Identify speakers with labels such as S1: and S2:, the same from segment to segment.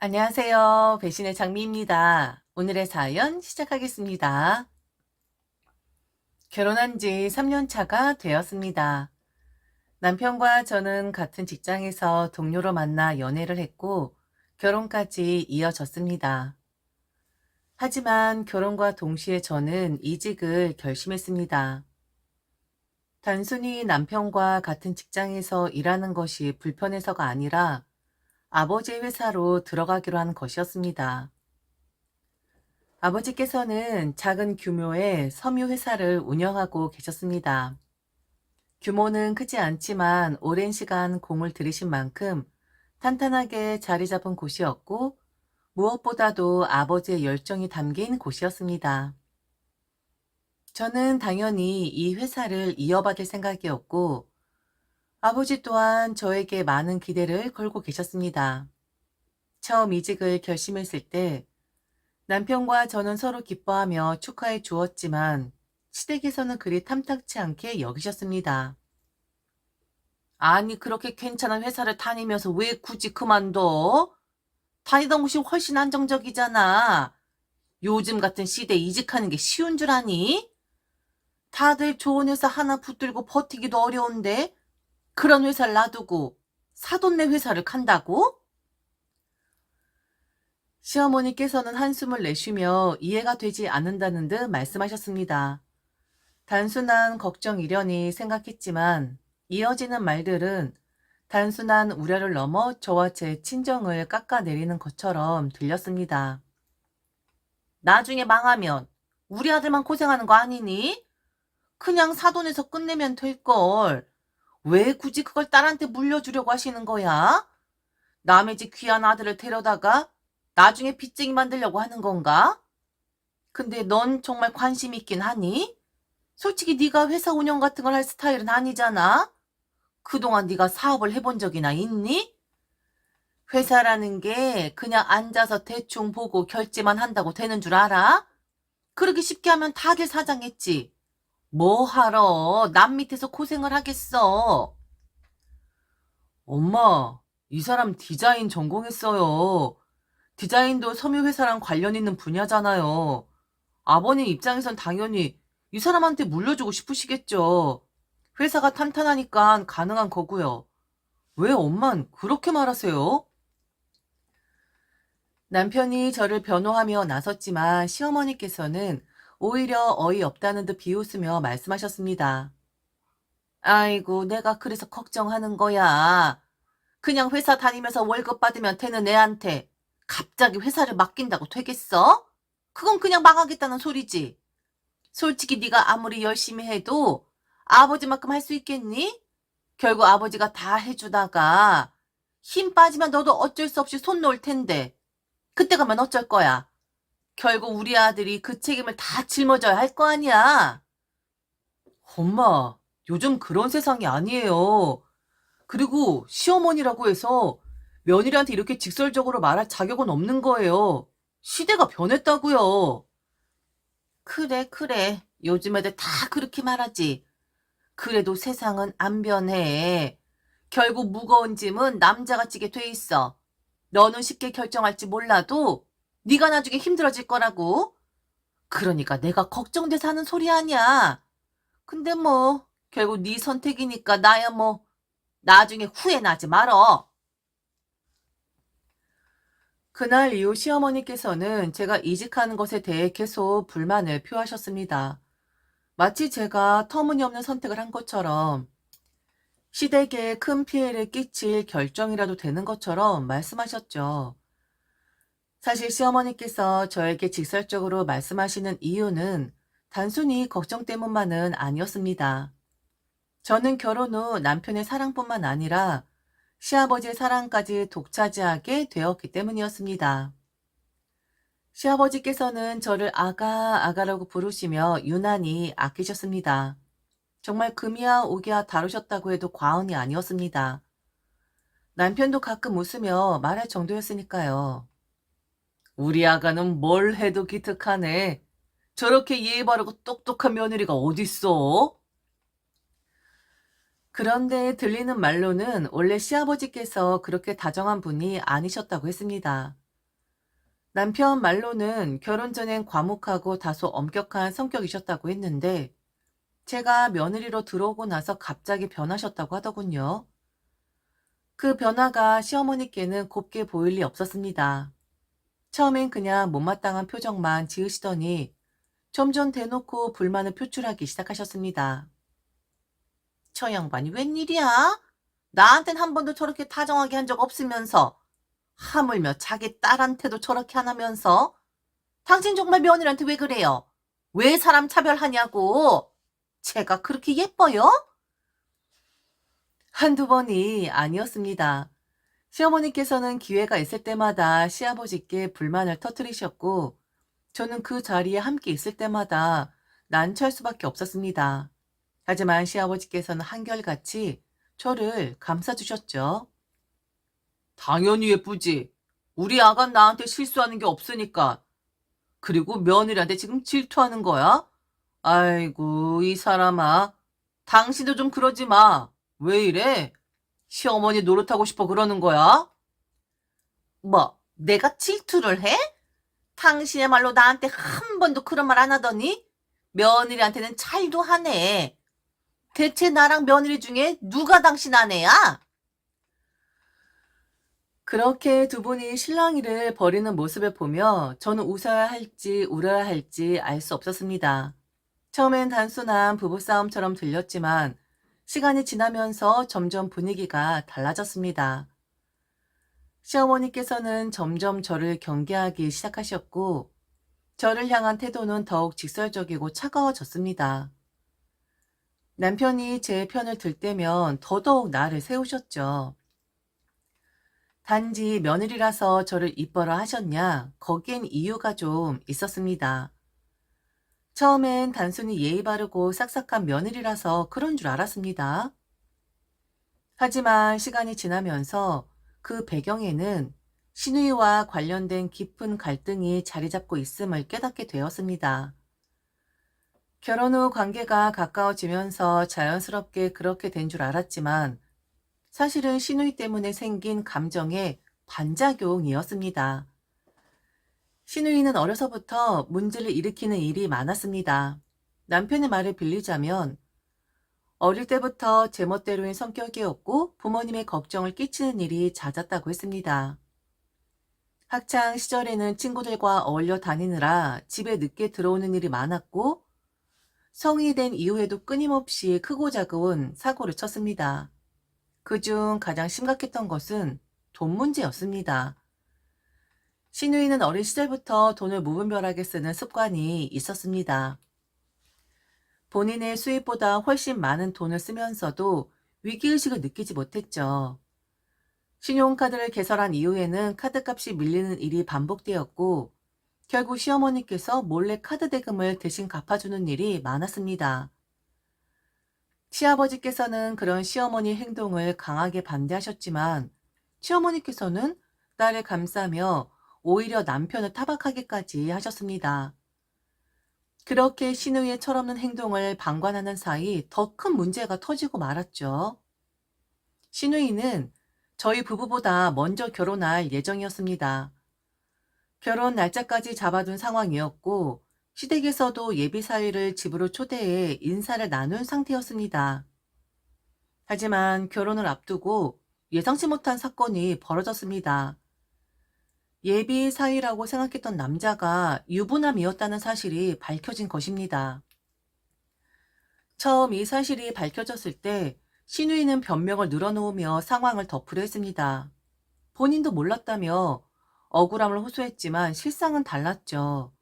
S1: 안녕하세요. 배신의 장미입니다. 오늘의 사연 시작하겠습니다. 결혼한 지 3년 차가 되었습니다. 남편과 저는 같은 직장에서 동료로 만나 연애를 했고 결혼까지 이어졌습니다. 하지만 결혼과 동시에 저는 이직을 결심했습니다. 단순히 남편과 같은 직장에서 일하는 것이 불편해서가 아니라 아버지의 회사로 들어가기로 한 것이었습니다. 아버지께서는 작은 규모의 섬유 회사를 운영하고 계셨습니다. 규모는 크지 않지만 오랜 시간 공을 들이신 만큼 탄탄하게 자리 잡은 곳이었고 무엇보다도 아버지의 열정이 담긴 곳이었습니다. 저는 당연히 이 회사를 이어받을 생각이었고 아버지 또한 저에게 많은 기대를 걸고 계셨습니다. 처음 이직을 결심했을 때 남편과 저는 서로 기뻐하며 축하해 주었지만 시댁에서는 그리 탐탁치 않게 여기셨습니다. 아니 그렇게 괜찮은 회사를 다니면서 왜 굳이 그만둬? 다니던 곳이 훨씬 안정적이잖아. 요즘 같은 시대에 이직하는 게 쉬운 줄 아니? 다들 좋은 회사 하나 붙들고 버티기도 어려운데 그런 회사를 놔두고 사돈네 회사를 간다고? 시어머니께서는 한숨을 내쉬며 이해가 되지 않는다는 듯 말씀하셨습니다. 단순한 걱정이려니 생각했지만 이어지는 말들은 단순한 우려를 넘어 저와 제 친정을 깎아내리는 것처럼 들렸습니다. 나중에 망하면 우리 아들만 고생하는 거 아니니? 그냥 사돈에서 끝내면 될걸. 왜 굳이 그걸 딸한테 물려주려고 하시는 거야? 남의 집 귀한 아들을 데려다가 나중에 빚쟁이 만들려고 하는 건가? 근데 넌 정말 관심 있긴 하니? 솔직히 네가 회사 운영 같은 걸 할 스타일은 아니잖아. 그동안 네가 사업을 해본 적이나 있니? 회사라는 게 그냥 앉아서 대충 보고 결제만 한다고 되는 줄 알아? 그러기 쉽게 하면 다들 사장했지. 뭐 하러 남 밑에서 고생을 하겠어. 엄마, 이 사람 디자인 전공했어요. 디자인도 섬유회사랑 관련 있는 분야잖아요. 아버님 입장에선 당연히 이 사람한테 물려주고 싶으시겠죠. 회사가 탄탄하니까 가능한 거고요. 왜 엄만 그렇게 말하세요? 남편이 저를 변호하며 나섰지만 시어머니께서는 오히려 어이없다는 듯 비웃으며 말씀하셨습니다. 아이고, 내가 그래서 걱정하는 거야. 그냥 회사 다니면서 월급 받으면 되는 애한테 갑자기 회사를 맡긴다고 되겠어? 그건 그냥 망하겠다는 소리지. 솔직히 네가 아무리 열심히 해도 아버지만큼 할 수 있겠니? 결국 아버지가 다 해주다가 힘 빠지면 너도 어쩔 수 없이 손 놓을 텐데 그때 가면 어쩔 거야? 결국 우리 아들이 그 책임을 다 짊어져야 할 거 아니야. 엄마, 요즘 그런 세상이 아니에요. 그리고 시어머니라고 해서 며느리한테 이렇게 직설적으로 말할 자격은 없는 거예요. 시대가 변했다고요. 그래, 그래. 요즘 애들 다 그렇게 말하지. 그래도 세상은 안 변해. 결국 무거운 짐은 남자가 지게 돼 있어. 너는 쉽게 결정할지 몰라도 네가 나중에 힘들어질 거라고. 그러니까 내가 걱정돼서 하는 소리 아니야. 근데 뭐 결국 네 선택이니까 나야 뭐 나중에 후회 나지 말어. 그날 이후 시어머니께서는 제가 이직하는 것에 대해 계속 불만을 표하셨습니다. 마치 제가 터무니없는 선택을 한 것처럼 시댁에 큰 피해를 끼칠 결정이라도 되는 것처럼 말씀하셨죠. 사실 시어머니께서 저에게 직설적으로 말씀하시는 이유는 단순히 걱정 때문만은 아니었습니다. 저는 결혼 후 남편의 사랑뿐만 아니라 시아버지의 사랑까지 독차지하게 되었기 때문이었습니다. 시아버지께서는 저를 아가라고 부르시며 유난히 아끼셨습니다. 정말 금이야 오기야 다루셨다고 해도 과언이 아니었습니다. 남편도 가끔 웃으며 말할 정도였으니까요. 우리 아가는 뭘 해도 기특하네. 저렇게 예의 바르고 똑똑한 며느리가 어딨어? 그런데 들리는 말로는 원래 시아버지께서 그렇게 다정한 분이 아니셨다고 했습니다. 남편 말로는 결혼 전엔 과묵하고 다소 엄격한 성격이셨다고 했는데 제가 며느리로 들어오고 나서 갑자기 변하셨다고 하더군요. 그 변화가 시어머니께는 곱게 보일 리 없었습니다. 처음엔 그냥 못마땅한 표정만 지으시더니 점점 대놓고 불만을 표출하기 시작하셨습니다. 저 양반이 웬일이야? 나한텐 한 번도 저렇게 다정하게 한 적 없으면서 하물며 자기 딸한테도 저렇게 안 하면서 당신 정말 며느리한테 왜 그래요? 왜 사람 차별하냐고? 제가 그렇게 예뻐요? 한두 번이 아니었습니다. 시어머니께서는 기회가 있을 때마다 시아버지께 불만을 터뜨리셨고 저는 그 자리에 함께 있을 때마다 난처할 수밖에 없었습니다. 하지만 시아버지께서는 한결같이 저를 감싸주셨죠. 당연히 예쁘지. 우리 아간 나한테 실수하는 게 없으니까. 그리고 며느리한테 지금 질투하는 거야? 아이고, 이 사람아. 당신도 좀 그러지 마. 왜 이래? 시어머니 노릇하고 싶어 그러는 거야? 뭐, 내가 질투를 해? 당신의 말로 나한테 한 번도 그런 말 안 하더니? 며느리한테는 잘도 하네. 대체 나랑 며느리 중에 누가 당신 아내야? 그렇게 두 분이 실랑이를 벌이는 모습을 보며 저는 웃어야 할지 울어야 할지 알 수 없었습니다. 처음엔 단순한 부부싸움처럼 들렸지만 시간이 지나면서 점점 분위기가 달라졌습니다. 시어머니께서는 점점 저를 경계하기 시작하셨고 저를 향한 태도는 더욱 직설적이고 차가워졌습니다. 남편이 제 편을 들 때면 더더욱 나를 세우셨죠. 단지 며느리라서 저를 이뻐라 하셨냐? 거기엔 이유가 좀 있었습니다. 처음엔 단순히 예의 바르고 싹싹한 며느리라서 그런 줄 알았습니다. 하지만 시간이 지나면서 그 배경에는 신우이와 관련된 깊은 갈등이 자리 잡고 있음을 깨닫게 되었습니다. 결혼 후 관계가 가까워지면서 자연스럽게 그렇게 된 줄 알았지만 사실은 신우이 때문에 생긴 감정의 반작용이었습니다. 신우이는 어려서부터 문제를 일으키는 일이 많았습니다. 남편의 말을 빌리자면 어릴 때부터 제멋대로인 성격이었고 부모님의 걱정을 끼치는 일이 잦았다고 했습니다. 학창 시절에는 친구들과 어울려 다니느라 집에 늦게 들어오는 일이 많았고 성인이 된 이후에도 끊임없이 크고 작은 사고를 쳤습니다. 그중 가장 심각했던 것은 돈 문제였습니다. 신우이는 어린 시절부터 돈을 무분별하게 쓰는 습관이 있었습니다. 본인의 수입보다 훨씬 많은 돈을 쓰면서도 위기의식을 느끼지 못했죠. 신용카드를 개설한 이후에는 카드값이 밀리는 일이 반복되었고 결국 시어머니께서 몰래 카드 대금을 대신 갚아주는 일이 많았습니다. 시아버지께서는 그런 시어머니 행동을 강하게 반대하셨지만 시어머니께서는 딸을 감싸며 오히려 남편을 타박하기까지 하셨습니다. 그렇게 신우이의 철없는 행동을 방관하는 사이 더 큰 문제가 터지고 말았죠. 신우이는 저희 부부보다 먼저 결혼할 예정이었습니다. 결혼 날짜까지 잡아둔 상황이었고 시댁에서도 예비 사위를 집으로 초대해 인사를 나눈 상태였습니다. 하지만 결혼을 앞두고 예상치 못한 사건이 벌어졌습니다. 예비 사위라고 생각했던 남자가 유부남이었다는 사실이 밝혀진 것입니다. 처음 이 사실이 밝혀졌을 때 신우이는 변명을 늘어놓으며 상황을 덮으려 했습니다. 본인도 몰랐다며 억울함을 호소했지만 실상은 달랐죠.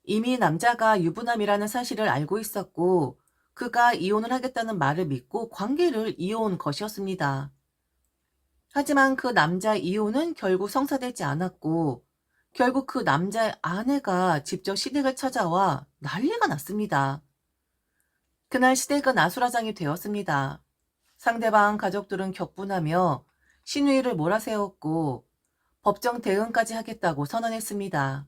S1: 이미 남자가 유부남이라는 사실을 알고 있었고 그가 이혼을 하겠다는 말을 믿고 관계를 이어온 것이었습니다. 하지만 그 남자 이혼은 결국 성사되지 않았고 결국 그 남자의 아내가 직접 시댁을 찾아와 난리가 났습니다. 그날 시댁은 아수라장이 되었습니다. 상대방 가족들은 격분하며 신우이를 몰아세웠고 법정 대응까지 하겠다고 선언했습니다.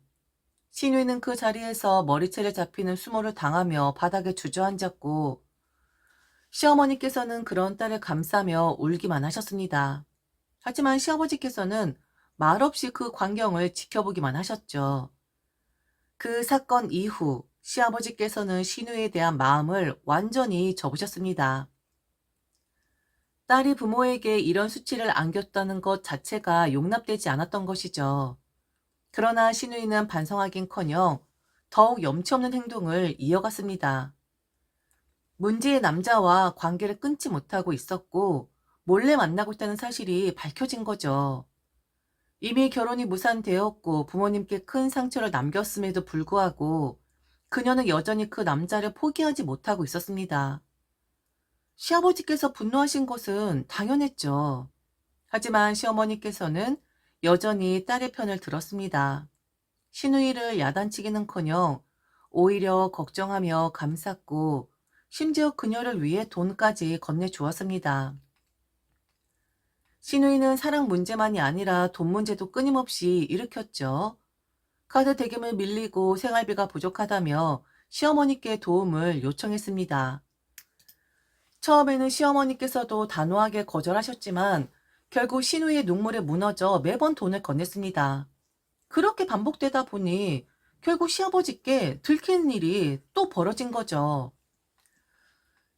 S1: 신우이는 그 자리에서 머리채를 잡히는 수모를 당하며 바닥에 주저앉았고 시어머니께서는 그런 딸을 감싸며 울기만 하셨습니다. 하지만 시아버지께서는 말없이 그 광경을 지켜보기만 하셨죠. 그 사건 이후 시아버지께서는 신우에 대한 마음을 완전히 접으셨습니다. 딸이 부모에게 이런 수치를 안겼다는 것 자체가 용납되지 않았던 것이죠. 그러나 신우이는 반성하긴커녕 더욱 염치 없는 행동을 이어갔습니다. 문제의 남자와 관계를 끊지 못하고 있었고 몰래 만나고 있다는 사실이 밝혀진 거죠. 이미 결혼이 무산되었고 부모님께 큰 상처를 남겼음에도 불구하고 그녀는 여전히 그 남자를 포기하지 못하고 있었습니다. 시아버지께서 분노하신 것은 당연했죠. 하지만 시어머니께서는 여전히 딸의 편을 들었습니다. 시누이를 야단치기는커녕 오히려 걱정하며 감쌌고 심지어 그녀를 위해 돈까지 건네주었습니다. 시누이는 사랑 문제만이 아니라 돈 문제도 끊임없이 일으켰죠. 카드 대금을 밀리고 생활비가 부족하다며 시어머니께 도움을 요청했습니다. 처음에는 시어머니께서도 단호하게 거절하셨지만 결국 시누이의 눈물에 무너져 매번 돈을 건넸습니다. 그렇게 반복되다 보니 결국 시아버지께 들키는 일이 또 벌어진 거죠.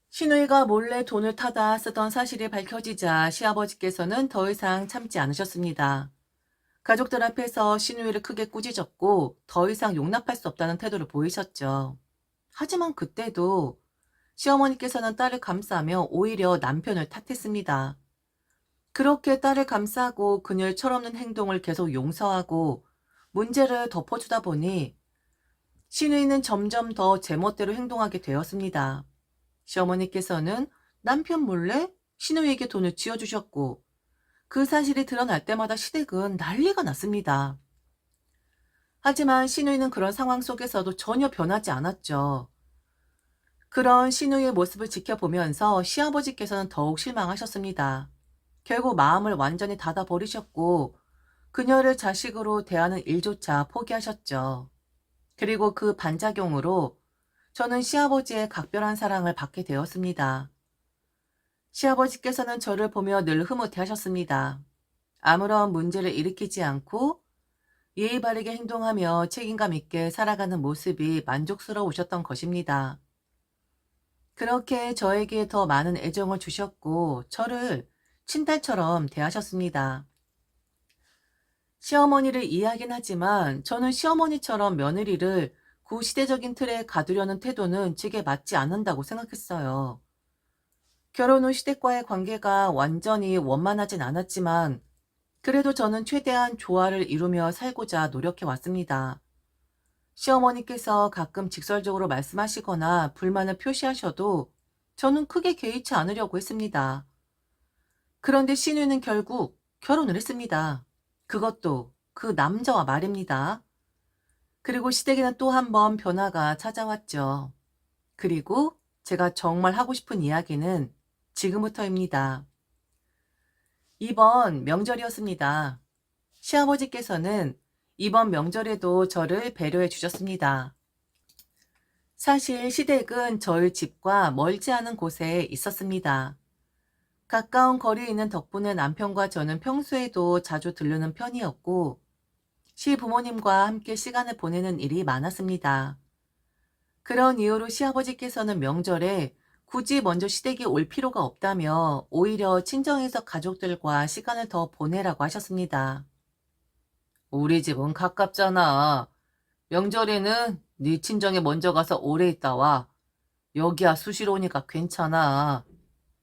S1: 시누이가 몰래 돈을 타다 쓰던 사실이 밝혀지자 시아버지께서는 더 이상 참지 않으셨습니다. 가족들 앞에서 시누이를 크게 꾸짖었고 더 이상 용납할 수 없다는 태도를 보이셨죠. 하지만 그때도 시어머니께서는 딸을 감싸며 오히려 남편을 탓했습니다. 그렇게 딸을 감싸고 그녀의 철없는 행동을 계속 용서하고 문제를 덮어주다 보니 시누이는 점점 더 제멋대로 행동하게 되었습니다. 시어머니께서는 남편 몰래 시누이에게 돈을 쥐어주셨고 그 사실이 드러날 때마다 시댁은 난리가 났습니다. 하지만 시누이는 그런 상황 속에서도 전혀 변하지 않았죠. 그런 시누이의 모습을 지켜보면서 시아버지께서는 더욱 실망하셨습니다. 결국 마음을 완전히 닫아버리셨고 그녀를 자식으로 대하는 일조차 포기하셨죠. 그리고 그 반작용으로 저는 시아버지의 각별한 사랑을 받게 되었습니다. 시아버지께서는 저를 보며 늘 흐뭇해하셨습니다. 아무런 문제를 일으키지 않고 예의 바르게 행동하며 책임감 있게 살아가는 모습이 만족스러우셨던 것입니다. 그렇게 저에게 더 많은 애정을 주셨고 저를 친딸처럼 대하셨습니다. 시어머니를 이해하긴 하지만 저는 시어머니처럼 며느리를 구시대적인 틀에 가두려는 태도는 제게 맞지 않는다고 생각했어요. 결혼 후 시댁과의 관계가 완전히 원만하진 않았지만 그래도 저는 최대한 조화를 이루며 살고자 노력해 왔습니다. 시어머니께서 가끔 직설적으로 말씀하시거나 불만을 표시하셔도 저는 크게 개의치 않으려고 했습니다. 그런데 시누이는 결국 결혼을 했습니다. 그것도 그 남자와 말입니다. 그리고 시댁에는 또 한 번 변화가 찾아왔죠. 그리고 제가 정말 하고 싶은 이야기는 지금부터입니다. 이번 명절이었습니다. 시아버지께서는 이번 명절에도 저를 배려해 주셨습니다. 사실 시댁은 저희 집과 멀지 않은 곳에 있었습니다. 가까운 거리에 있는 덕분에 남편과 저는 평소에도 자주 들르는 편이었고 시부모님과 함께 시간을 보내는 일이 많았습니다. 그런 이유로 시아버지께서는 명절에 굳이 먼저 시댁에 올 필요가 없다며 오히려 친정에서 가족들과 시간을 더 보내라고 하셨습니다. 우리 집은 가깝잖아. 명절에는 네 친정에 먼저 가서 오래 있다 와. 여기야 수시로 오니까 괜찮아.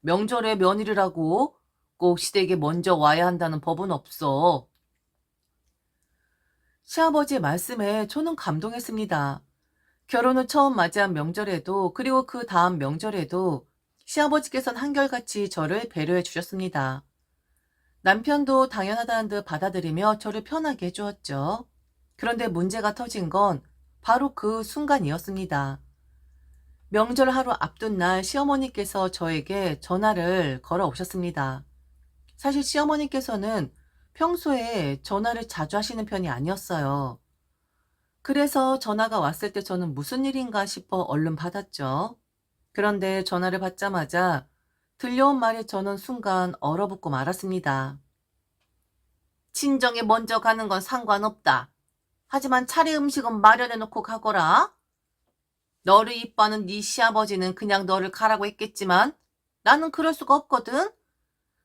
S1: 명절에 며느리라고 꼭 시댁에 먼저 와야 한다는 법은 없어. 시아버지의 말씀에 저는 감동했습니다. 결혼 후 처음 맞이한 명절에도 그리고 그 다음 명절에도 시아버지께서는 한결같이 저를 배려해 주셨습니다. 남편도 당연하다는 듯 받아들이며 저를 편하게 해주었죠. 그런데 문제가 터진 건 바로 그 순간이었습니다. 명절 하루 앞둔 날 시어머니께서 저에게 전화를 걸어 오셨습니다. 사실 시어머니께서는 평소에 전화를 자주 하시는 편이 아니었어요. 그래서 전화가 왔을 때 저는 무슨 일인가 싶어 얼른 받았죠. 그런데 전화를 받자마자 들려온 말에 저는 순간 얼어붙고 말았습니다. 친정에 먼저 가는 건 상관없다. 하지만 차례 음식은 마련해놓고 가거라. 너를 이뻐하는 네 시아버지는 그냥 너를 가라고 했겠지만 나는 그럴 수가 없거든.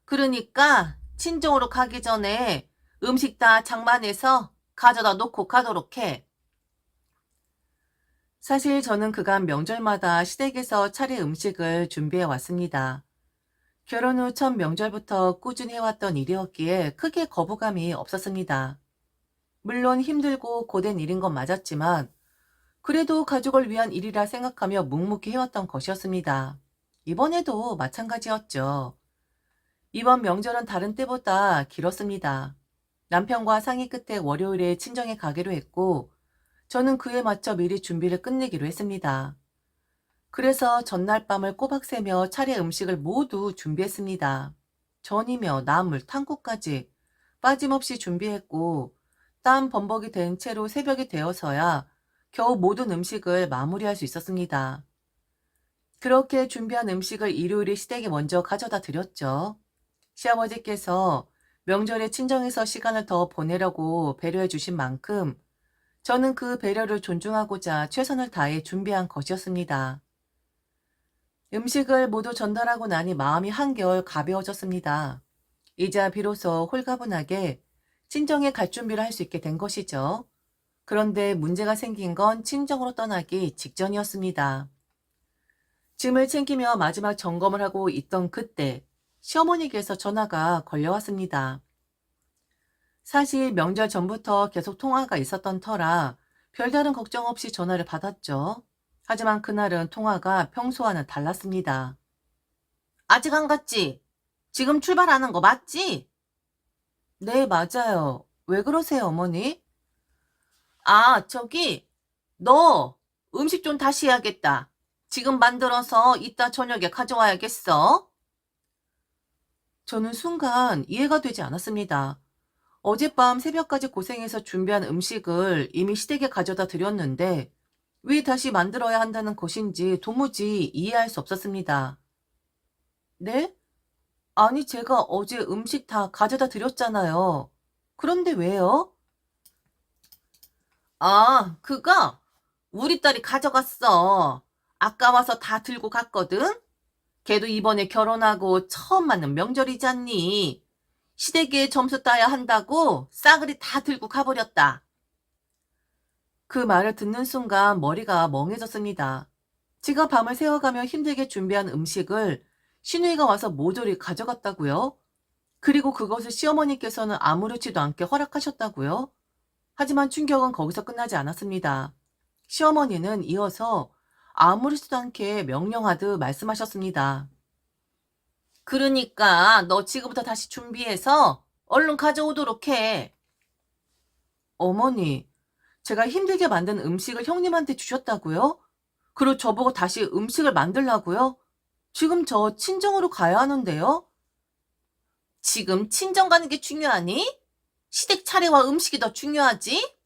S1: 그러니까 친정으로 가기 전에 음식 다 장만해서 가져다 놓고 가도록 해. 사실 저는 그간 명절마다 시댁에서 차례 음식을 준비해 왔습니다. 결혼 후 첫 명절부터 꾸준히 해왔던 일이었기에 크게 거부감이 없었습니다. 물론 힘들고 고된 일인 건 맞았지만 그래도 가족을 위한 일이라 생각하며 묵묵히 해왔던 것이었습니다. 이번에도 마찬가지였죠. 이번 명절은 다른 때보다 길었습니다. 남편과 상의 끝에 월요일에 친정에 가기로 했고 저는 그에 맞춰 미리 준비를 끝내기로 했습니다. 그래서 전날 밤을 꼬박 새며 차례 음식을 모두 준비했습니다. 전이며 나물, 탕국까지 빠짐없이 준비했고 땀 범벅이 된 채로 새벽이 되어서야 겨우 모든 음식을 마무리할 수 있었습니다. 그렇게 준비한 음식을 일요일에 시댁에 먼저 가져다 드렸죠. 시아버지께서 명절에 친정에서 시간을 더 보내려고 배려해 주신 만큼 저는 그 배려를 존중하고자 최선을 다해 준비한 것이었습니다. 음식을 모두 전달하고 나니 마음이 한결 가벼워졌습니다. 이제 비로소 홀가분하게 친정에 갈 준비를 할 수 있게 된 것이죠. 그런데 문제가 생긴 건 친정으로 떠나기 직전이었습니다. 짐을 챙기며 마지막 점검을 하고 있던 그때 시어머니께서 전화가 걸려왔습니다. 사실 명절 전부터 계속 통화가 있었던 터라 별다른 걱정 없이 전화를 받았죠. 하지만 그날은 통화가 평소와는 달랐습니다. 아직 안 갔지? 지금 출발하는 거 맞지? 네, 맞아요. 왜 그러세요, 어머니? 아, 너 음식 좀 다시 해야겠다. 지금 만들어서 이따 저녁에 가져와야겠어. 저는 순간 이해가 되지 않았습니다. 어젯밤 새벽까지 고생해서 준비한 음식을 이미 시댁에 가져다 드렸는데 왜 다시 만들어야 한다는 것인지 도무지 이해할 수 없었습니다. 네? 아니, 제가 어제 음식 다 가져다 드렸잖아요. 그런데 왜요? 아, 그거 우리 딸이 가져갔어. 아까 와서 다 들고 갔거든? 걔도 이번에 결혼하고 처음 맞는 명절이잖니. 시댁에 점수 따야 한다고 싸그리 다 들고 가버렸다. 그 말을 듣는 순간 머리가 멍해졌습니다. 제가 밤을 새워가며 힘들게 준비한 음식을 시누이가 와서 모조리 가져갔다고요? 그리고 그것을 시어머니께서는 아무렇지도 않게 허락하셨다고요? 하지만 충격은 거기서 끝나지 않았습니다. 시어머니는 이어서 아무렇지도 않게 명령하듯 말씀하셨습니다. 그러니까 너 지금부터 다시 준비해서 얼른 가져오도록 해. 어머니, 제가 힘들게 만든 음식을 형님한테 주셨다고요? 그리고 저보고 다시 음식을 만들라고요? 지금 저 친정으로 가야 하는데요? 지금 친정 가는 게 중요하니? 시댁 차례와 음식이 더 중요하지?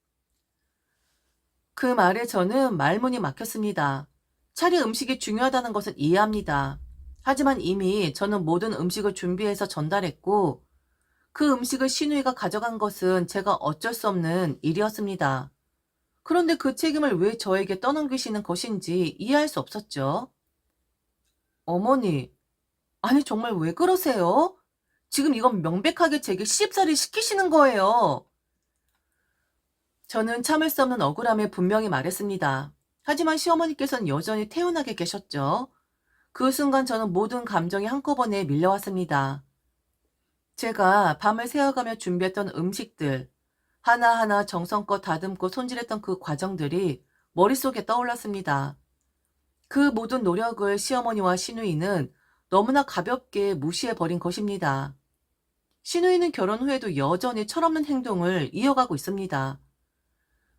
S1: 그 말에 저는 말문이 막혔습니다. 차례 음식이 중요하다는 것은 이해합니다. 하지만 이미 저는 모든 음식을 준비해서 전달했고 그 음식을 시누이가 가져간 것은 제가 어쩔 수 없는 일이었습니다. 그런데 그 책임을 왜 저에게 떠넘기시는 것인지 이해할 수 없었죠. 어머니, 아니 정말 왜 그러세요? 지금 이건 명백하게 제게 시집살이 시키시는 거예요. 저는 참을 수 없는 억울함에 분명히 말했습니다. 하지만 시어머니께서는 여전히 태연하게 계셨죠. 그 순간 저는 모든 감정이 한꺼번에 밀려왔습니다. 제가 밤을 새워가며 준비했던 음식들, 하나하나 정성껏 다듬고 손질했던 그 과정들이 머릿속에 떠올랐습니다. 그 모든 노력을 시어머니와 시누이는 너무나 가볍게 무시해버린 것입니다. 시누이는 결혼 후에도 여전히 철없는 행동을 이어가고 있습니다.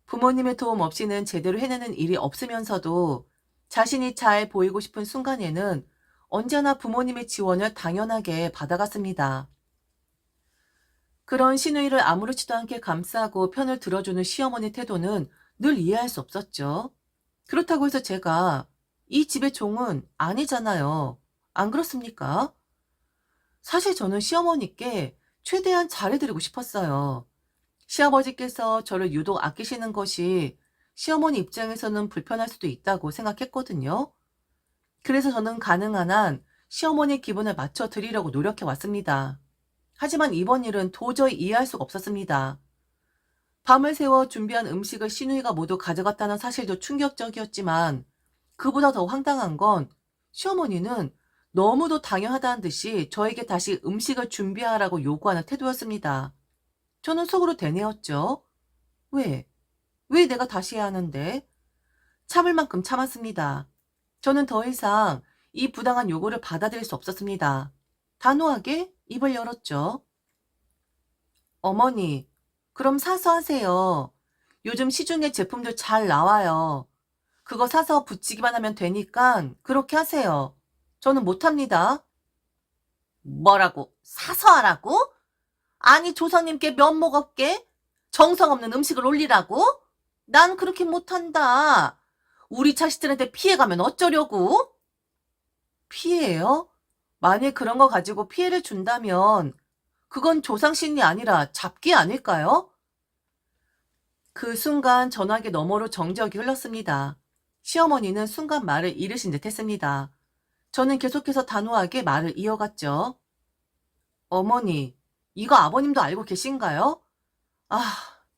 S1: 부모님의 도움 없이는 제대로 해내는 일이 없으면서도 자신이 잘 보이고 싶은 순간에는 언제나 부모님의 지원을 당연하게 받아갔습니다. 그런 시누이를 아무렇지도 않게 감싸고 편을 들어주는 시어머니 태도는 늘 이해할 수 없었죠. 그렇다고 해서 제가 이 집의 종은 아니잖아요. 안 그렇습니까? 사실 저는 시어머니께 최대한 잘해드리고 싶었어요. 시아버지께서 저를 유독 아끼시는 것이 시어머니 입장에서는 불편할 수도 있다고 생각했거든요. 그래서 저는 가능한 한 시어머니 기분을 맞춰드리려고 노력해 왔습니다. 하지만 이번 일은 도저히 이해할 수가 없었습니다. 밤을 새워 준비한 음식을 시누이가 모두 가져갔다는 사실도 충격적이었지만 그보다 더 황당한 건 시어머니는 너무도 당연하다는 듯이 저에게 다시 음식을 준비하라고 요구하는 태도였습니다. 저는 속으로 되뇌었죠. 왜? 왜 내가 다시 해야 하는데? 참을 만큼 참았습니다. 저는 더 이상 이 부당한 요구를 받아들일 수 없었습니다. 단호하게 입을 열었죠. 어머니, 그럼 사서 하세요. 요즘 시중에 제품들 잘 나와요. 그거 사서 붙이기만 하면 되니까 그렇게 하세요. 저는 못합니다. 뭐라고? 사서 하라고? 아니 조상님께 면목 없게 정성 없는 음식을 올리라고? 난 그렇게 못한다. 우리 자식들한테 피해가면 어쩌려고? 피해요? 만일 그런 거 가지고 피해를 준다면 그건 조상신이 아니라 잡기 아닐까요? 그 순간 전화기 너머로 정적이 흘렀습니다. 시어머니는 순간 말을 잃으신 듯 했습니다. 저는 계속해서 단호하게 말을 이어갔죠. 어머니, 이거 아버님도 알고 계신가요? 아,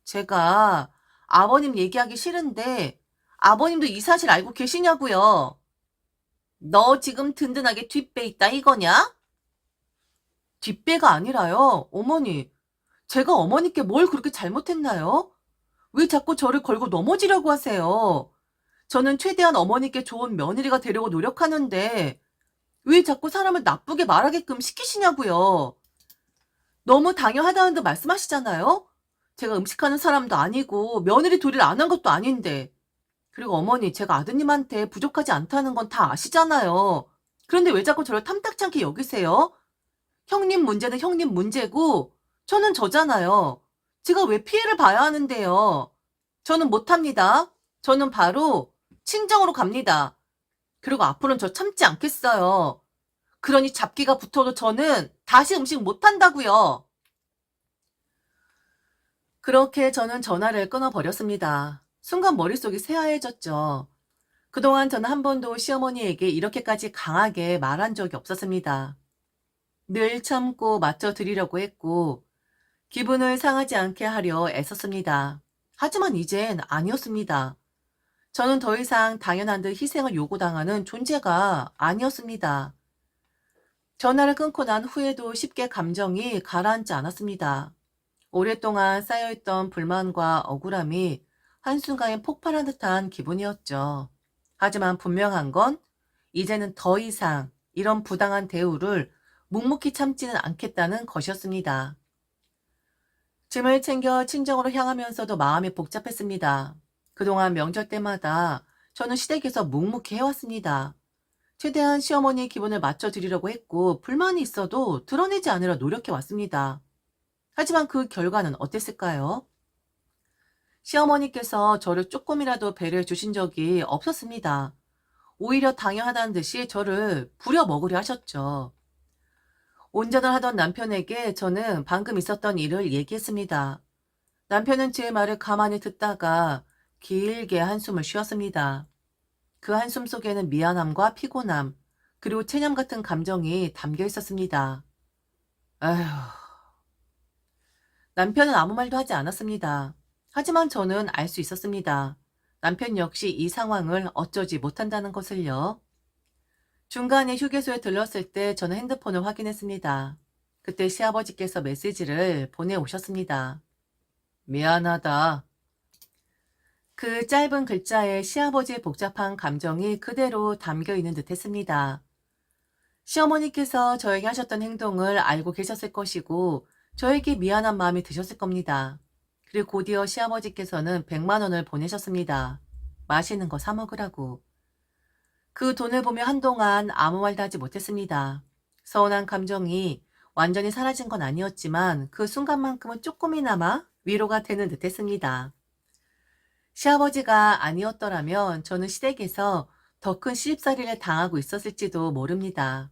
S1: 제가 아버님 얘기하기 싫은데 아버님도 이 사실 알고 계시냐고요? 너 지금 든든하게 뒷배 있다 이거냐? 뒷배가 아니라요. 어머니, 제가 어머니께 뭘 그렇게 잘못했나요? 왜 자꾸 저를 걸고 넘어지려고 하세요? 저는 최대한 어머니께 좋은 며느리가 되려고 노력하는데 왜 자꾸 사람을 나쁘게 말하게끔 시키시냐고요? 너무 당연하다는 듯 말씀하시잖아요? 제가 음식하는 사람도 아니고 며느리 도리를 안 한 것도 아닌데. 그리고 어머니, 제가 아드님한테 부족하지 않다는 건 다 아시잖아요. 그런데 왜 자꾸 저를 탐탁치 않게 여기세요? 형님 문제는 형님 문제고 저는 저잖아요. 제가 왜 피해를 봐야 하는데요. 저는 못합니다. 저는 바로 친정으로 갑니다. 그리고 앞으로는 저 참지 않겠어요. 그러니 잡기가 붙어도 저는 다시 음식 못한다고요. 그렇게 저는 전화를 끊어버렸습니다. 순간 머릿속이 새하얘졌죠. 그동안 저는 한 번도 시어머니에게 이렇게까지 강하게 말한 적이 없었습니다. 늘 참고 맞춰드리려고 했고 기분을 상하지 않게 하려 애썼습니다. 하지만 이젠 아니었습니다. 저는 더 이상 당연한 듯 희생을 요구당하는 존재가 아니었습니다. 전화를 끊고 난 후에도 쉽게 감정이 가라앉지 않았습니다. 오랫동안 쌓여있던 불만과 억울함이 한순간에 폭발한 듯한 기분이었죠. 하지만 분명한 건 이제는 더 이상 이런 부당한 대우를 묵묵히 참지는 않겠다는 것이었습니다. 짐을 챙겨 친정으로 향하면서도 마음이 복잡했습니다. 그동안 명절 때마다 저는 시댁에서 묵묵히 해왔습니다. 최대한 시어머니의 기분을 맞춰드리려고 했고 불만이 있어도 드러내지 않으려 노력해왔습니다. 하지만 그 결과는 어땠을까요? 시어머니께서 저를 조금이라도 배려해 주신 적이 없었습니다. 오히려 당연하다는 듯이 저를 부려먹으려 하셨죠. 운전을 하던 남편에게 저는 방금 있었던 일을 얘기했습니다. 남편은 제 말을 가만히 듣다가 길게 한숨을 쉬었습니다. 그 한숨 속에는 미안함과 피곤함, 그리고 체념 같은 감정이 담겨 있었습니다. 아휴, 남편은 아무 말도 하지 않았습니다. 하지만 저는 알 수 있었습니다. 남편 역시 이 상황을 어쩌지 못한다는 것을요. 중간에 휴게소에 들렀을 때 저는 핸드폰을 확인했습니다. 그때 시아버지께서 메시지를 보내오셨습니다. 미안하다. 그 짧은 글자에 시아버지의 복잡한 감정이 그대로 담겨 있는 듯 했습니다. 시어머니께서 저에게 하셨던 행동을 알고 계셨을 것이고 저에게 미안한 마음이 드셨을 겁니다. 그리고 곧이어 시아버지께서는 100만 원을 보내셨습니다. 맛있는 거 사 먹으라고. 그 돈을 보며 한동안 아무 말도 하지 못했습니다. 서운한 감정이 완전히 사라진 건 아니었지만 그 순간만큼은 조금이나마 위로가 되는 듯 했습니다. 시아버지가 아니었더라면 저는 시댁에서 더 큰 시집살이를 당하고 있었을지도 모릅니다.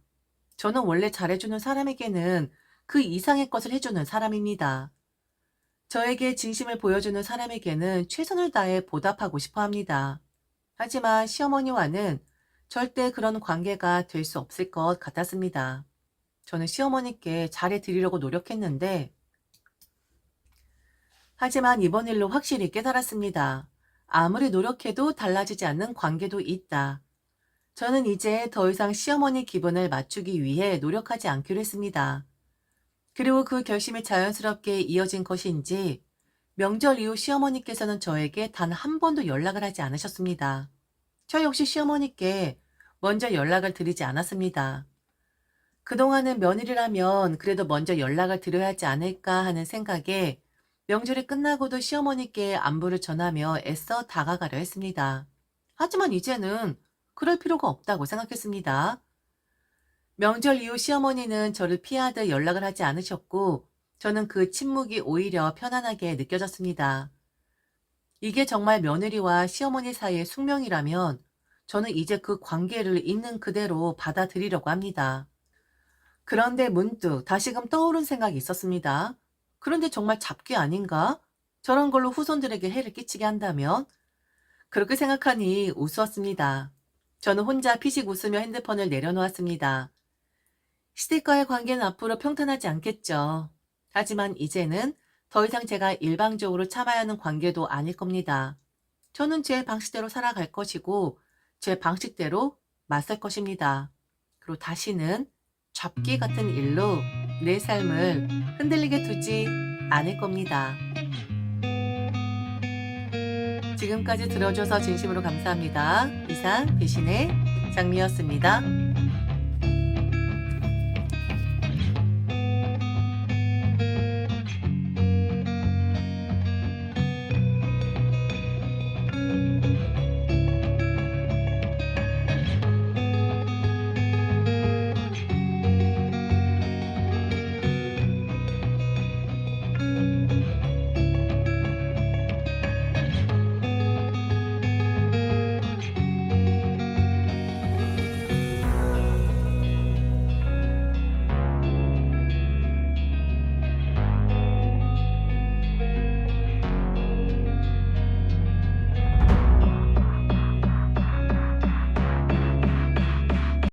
S1: 저는 원래 잘해주는 사람에게는 그 이상의 것을 해주는 사람입니다. 저에게 진심을 보여주는 사람에게는 최선을 다해 보답하고 싶어 합니다. 하지만 시어머니와는 절대 그런 관계가 될 수 없을 것 같았습니다. 저는 시어머니께 잘해드리려고 노력했는데, 하지만 이번 일로 확실히 깨달았습니다. 아무리 노력해도 달라지지 않는 관계도 있다. 저는 이제 더 이상 시어머니 기분을 맞추기 위해 노력하지 않기로 했습니다. 그리고 그 결심이 자연스럽게 이어진 것인지 명절 이후 시어머니께서는 저에게 단 한 번도 연락을 하지 않으셨습니다. 저 역시 시어머니께 먼저 연락을 드리지 않았습니다. 그동안은 며느리라면 그래도 먼저 연락을 드려야 하지 않을까 하는 생각에 명절이 끝나고도 시어머니께 안부를 전하며 애써 다가가려 했습니다. 하지만 이제는 그럴 필요가 없다고 생각했습니다. 명절 이후 시어머니는 저를 피하듯 연락을 하지 않으셨고 저는 그 침묵이 오히려 편안하게 느껴졌습니다. 이게 정말 며느리와 시어머니 사이의 숙명이라면 저는 이제 그 관계를 있는 그대로 받아들이려고 합니다. 그런데 문득 다시금 떠오른 생각이 있었습니다. 그런데 정말 잡귀 아닌가? 저런 걸로 후손들에게 해를 끼치게 한다면? 그렇게 생각하니 우스웠습니다. 저는 혼자 피식 웃으며 핸드폰을 내려놓았습니다. 시댁과의 관계는 앞으로 평탄하지 않겠죠. 하지만 이제는 더 이상 제가 일방적으로 참아야 하는 관계도 아닐 겁니다. 저는 제 방식대로 살아갈 것이고 제 방식대로 맞설 것입니다. 그리고 다시는 잡기 같은 일로 내 삶을 흔들리게 두지 않을 겁니다. 지금까지 들어줘서 진심으로 감사합니다. 이상 배신의 장미였습니다.